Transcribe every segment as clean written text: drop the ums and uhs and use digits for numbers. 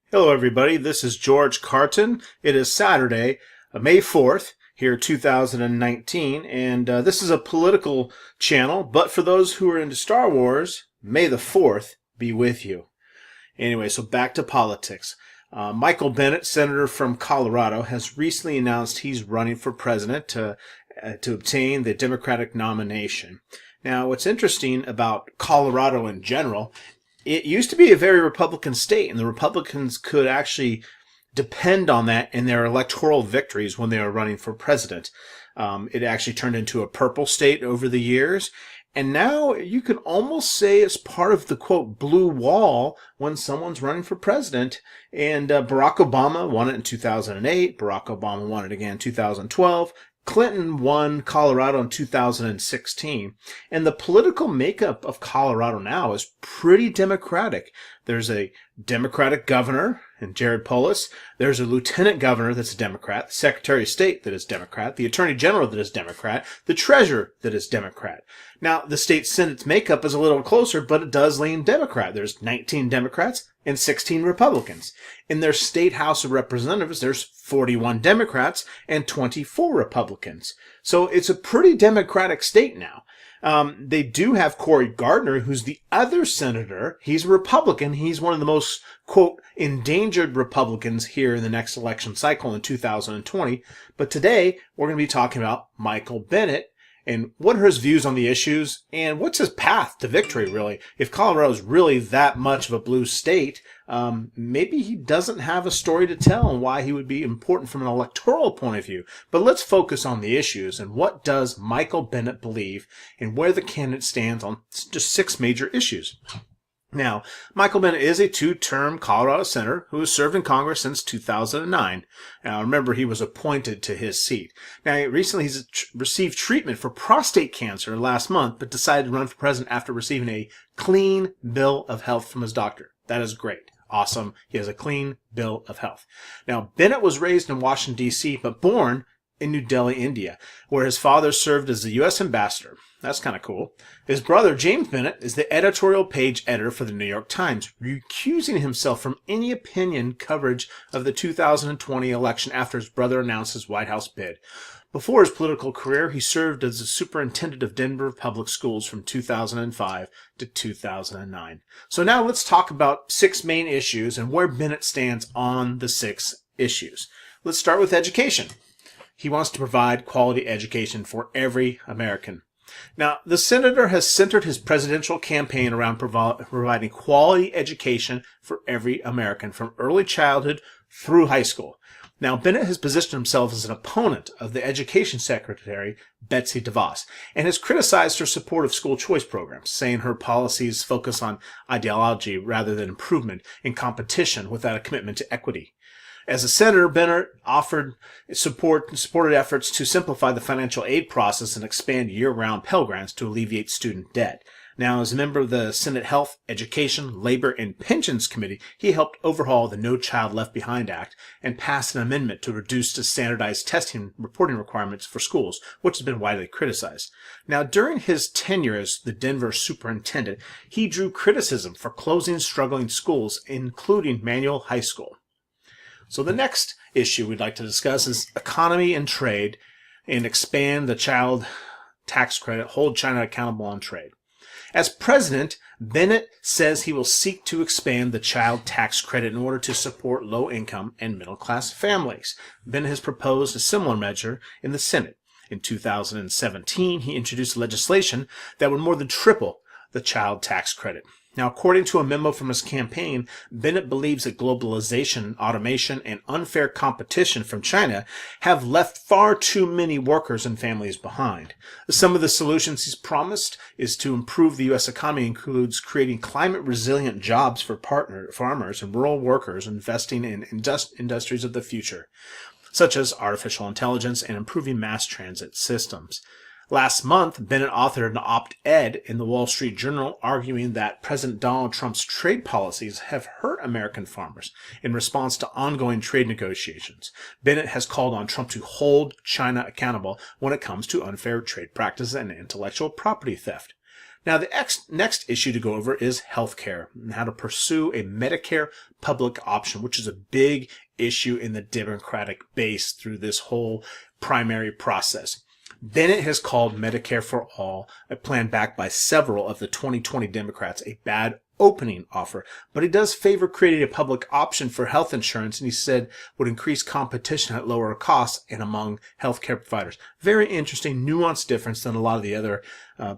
Hello, everybody. This is George Cartan. It is Saturday, May 4th, here 2019, and this is a political channel, but for those who are into Star Wars, May the 4th be with you. Anyway, so back to politics. Michael Bennet, senator from Colorado, has recently announced he's running for president to obtain the Democratic nomination. Now, what's interesting about Colorado in general, it used to be a very Republican state, and the Republicans could actually depend on that in their electoral victories when they were running for president. It actually turned into a purple state over the years, and now you can almost say it's part of the, quote, blue wall when someone's running for president. And Barack Obama won it in 2008. Barack Obama won it again in 2012. Clinton won Colorado in 2016, and the political makeup of Colorado now is pretty Democratic. There's a Democratic governor in Jared Polis. There's a lieutenant governor that's a Democrat, the Secretary of State that is Democrat, the Attorney General that is Democrat, the Treasurer that is Democrat. Now, the state Senate's makeup is a little closer, but it does lean Democrat. There's 19 Democrats and 16 Republicans. In their state House of Representatives, there's 41 Democrats and 24 Republicans. So it's a pretty Democratic state now. They do have Cory Gardner, who's the other senator. He's a Republican. He's one of the most, quote, endangered Republicans here in the next election cycle in 2020. But today, we're going to be talking about Michael Bennet and what are his views on the issues and what's his path to victory, really. If Colorado is really that much of a blue state, maybe he doesn't have a story to tell and why he would be important from an electoral point of view. But let's focus on the issues and what does Michael Bennet believe and where the candidate stands on just 6 major issues. Now, Michael Bennet is a 2-term Colorado senator who has served in Congress since 2009. Now, remember, he was appointed to his seat. Now, recently he's received treatment for prostate cancer last month, but decided to run for president after receiving a clean bill of health from his doctor. That is great. Awesome. He has a clean bill of health. Now, Bennet was raised in Washington, D.C., but born in New Delhi, India, where his father served as the U.S. ambassador. That's kind of cool. His brother, James Bennet, is the editorial page editor for the New York Times, recusing himself from any opinion coverage of the 2020 election after his brother announced his White House bid. Before his political career, he served as the superintendent of Denver Public Schools from 2005 to 2009. So now let's talk about 6 main issues and where Bennet stands on the 6 issues. Let's start with education. He wants to provide quality education for every American. Now, the senator has centered his presidential campaign around providing quality education for every American from early childhood through high school. Now, Bennet has positioned himself as an opponent of the Education Secretary, Betsy DeVos, and has criticized her support of school choice programs, saying her policies focus on ideology rather than improvement and competition without a commitment to equity. As a senator, Bennet supported efforts to simplify the financial aid process and expand year-round Pell Grants to alleviate student debt. Now, as a member of the Senate Health, Education, Labor, and Pensions Committee, he helped overhaul the No Child Left Behind Act and passed an amendment to reduce the standardized testing reporting requirements for schools, which has been widely criticized. Now, during his tenure as the Denver superintendent, he drew criticism for closing struggling schools, including Manual High School. So the next issue we'd like to discuss is economy and trade and expand the child tax credit, hold China accountable on trade. As president, Bennet says he will seek to expand the child tax credit in order to support low-income and middle-class families. Bennet has proposed a similar measure in the Senate. In 2017, he introduced legislation that would more than triple the child tax credit. Now, according to a memo from his campaign, Bennet believes that globalization, automation, and unfair competition from China have left far too many workers and families behind. Some of the solutions he's promised is to improve the U.S. economy includes creating climate-resilient jobs for farmers and rural workers, investing in industries of the future, such as artificial intelligence and improving mass transit systems. Last month, Bennet authored an op-ed in the Wall Street Journal arguing that President Donald Trump's trade policies have hurt American farmers in response to ongoing trade negotiations. Bennet has called on Trump to hold China accountable when it comes to unfair trade practices and intellectual property theft. Now, the next issue to go over is healthcare and how to pursue a Medicare public option, which is a big issue in the Democratic base through this whole primary process. Bennet has called Medicare for All, a plan backed by several of the 2020 Democrats, a bad opening offer. But he does favor creating a public option for health insurance, and he said would increase competition at lower costs and among healthcare providers. Very interesting, nuanced difference than a lot of the other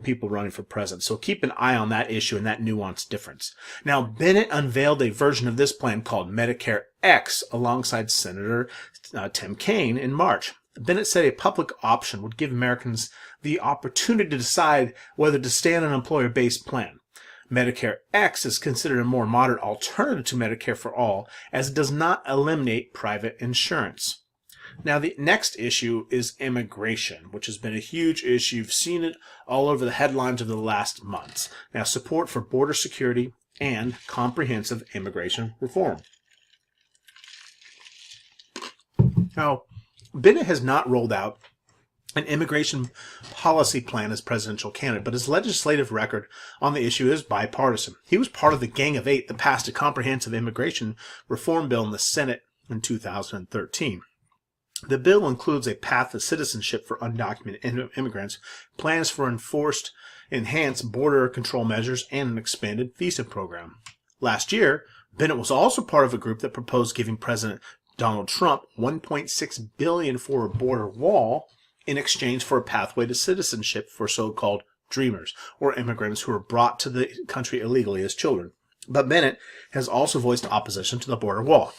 people running for president. So keep an eye on that issue and that nuanced difference. Now, Bennet unveiled a version of this plan called Medicare X alongside Senator Tim Kaine in March. Bennet said a public option would give Americans the opportunity to decide whether to stay on an employer-based plan. Medicare X is considered a more moderate alternative to Medicare for All, as it does not eliminate private insurance. Now, the next issue is immigration, which has been a huge issue. You've seen it all over the headlines of the last months. Now, support for border security and comprehensive immigration reform. Now, Bennet has not rolled out an immigration policy plan as presidential candidate, but his legislative record on the issue is bipartisan. He was part of the Gang of Eight that passed a comprehensive immigration reform bill in the Senate in 2013. The bill includes a path to citizenship for undocumented immigrants, plans for enhanced border control measures, and an expanded visa program. Last year, Bennet was also part of a group that proposed giving President Donald Trump $1.6 billion for a border wall in exchange for a pathway to citizenship for so-called dreamers, or immigrants who were brought to the country illegally as children. But Bennet has also voiced opposition to the border wall.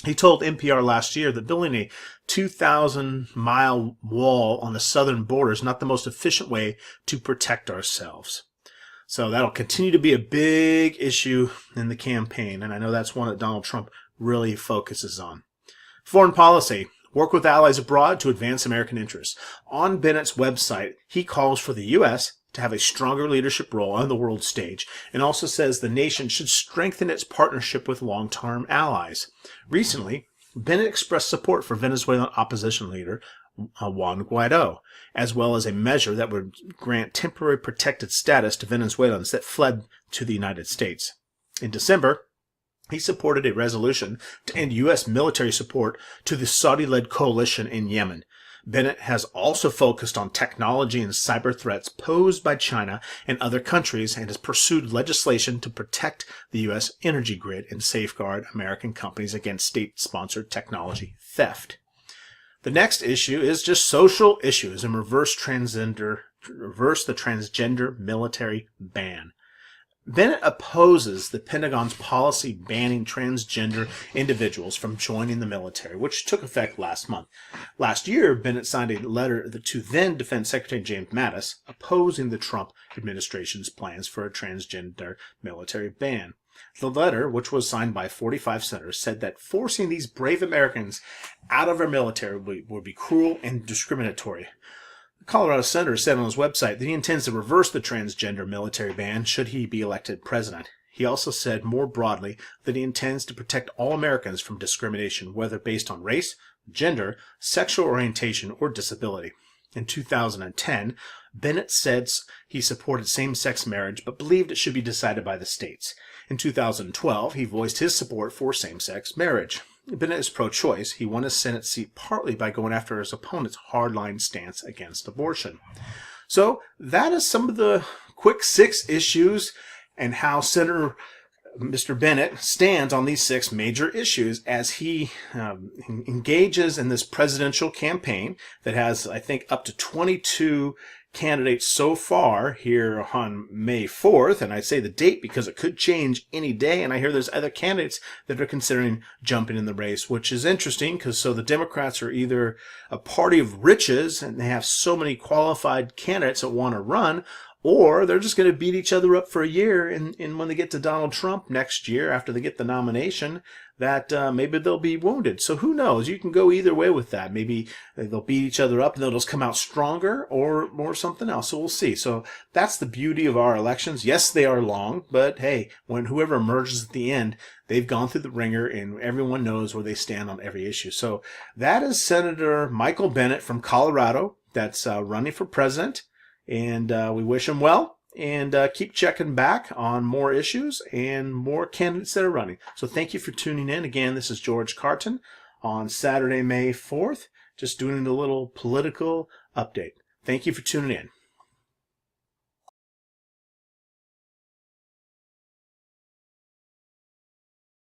He told NPR last year that building a 2,000-mile wall on the southern border is not the most efficient way to protect ourselves. So that'll continue to be a big issue in the campaign, and I know that's one that Donald Trump really focuses on. Foreign policy. Work with allies abroad to advance American interests. On Bennett's website, he calls for the U.S. to have a stronger leadership role on the world stage, and also says the nation should strengthen its partnership with long-term allies. Recently, Bennet expressed support for Venezuelan opposition leader Juan Guaido, as well as a measure that would grant temporary protected status to Venezuelans that fled to the United States. In December, he supported a resolution to end U.S. military support to the Saudi-led coalition in Yemen. Bennet has also focused on technology and cyber threats posed by China and other countries, and has pursued legislation to protect the U.S. energy grid and safeguard American companies against state-sponsored technology theft. The next issue is just social issues and reverse the transgender military ban. Bennet opposes the Pentagon's policy banning transgender individuals from joining the military, which took effect last month. Last year, Bennet signed a letter to then Defense Secretary James Mattis opposing the Trump administration's plans for a transgender military ban. The letter, which was signed by 45 senators, said that forcing these brave Americans out of our military would be cruel and discriminatory. The Colorado senator said on his website that he intends to reverse the transgender military ban should he be elected president. He also said more broadly that he intends to protect all Americans from discrimination, whether based on race, gender, sexual orientation, or disability. In 2010, Bennet said he supported same-sex marriage but believed it should be decided by the states. In 2012, he voiced his support for same-sex marriage. Bennet is pro-choice. He won his Senate seat partly by going after his opponent's hardline stance against abortion. So that is some of the quick 6 issues and how Senator Mr. Bennet stands on these 6 major issues as he engages in this presidential campaign that has, I think, up to 22 candidates so far here on May 4th, and I say the date because it could change any day, and I hear there's other candidates that are considering jumping in the race, which is interesting because so the Democrats are either a party of riches and they have so many qualified candidates that want to run, or they're just going to beat each other up for a year, and when they get to Donald Trump next year, after they get the nomination, that maybe they'll be wounded. So who knows? You can go either way with that. Maybe they'll beat each other up and they'll just come out stronger, or something else. So we'll see. So that's the beauty of our elections. Yes, they are long, but hey, when whoever emerges at the end, they've gone through the ringer and everyone knows where they stand on every issue. So that is Senator Michael Bennet from Colorado that's running for president. And we wish him well. and keep checking back on more issues and more candidates that are running. So thank you for tuning in. Again, this is George Cartan on Saturday, May 4th, just doing a little political update. Thank you for tuning in.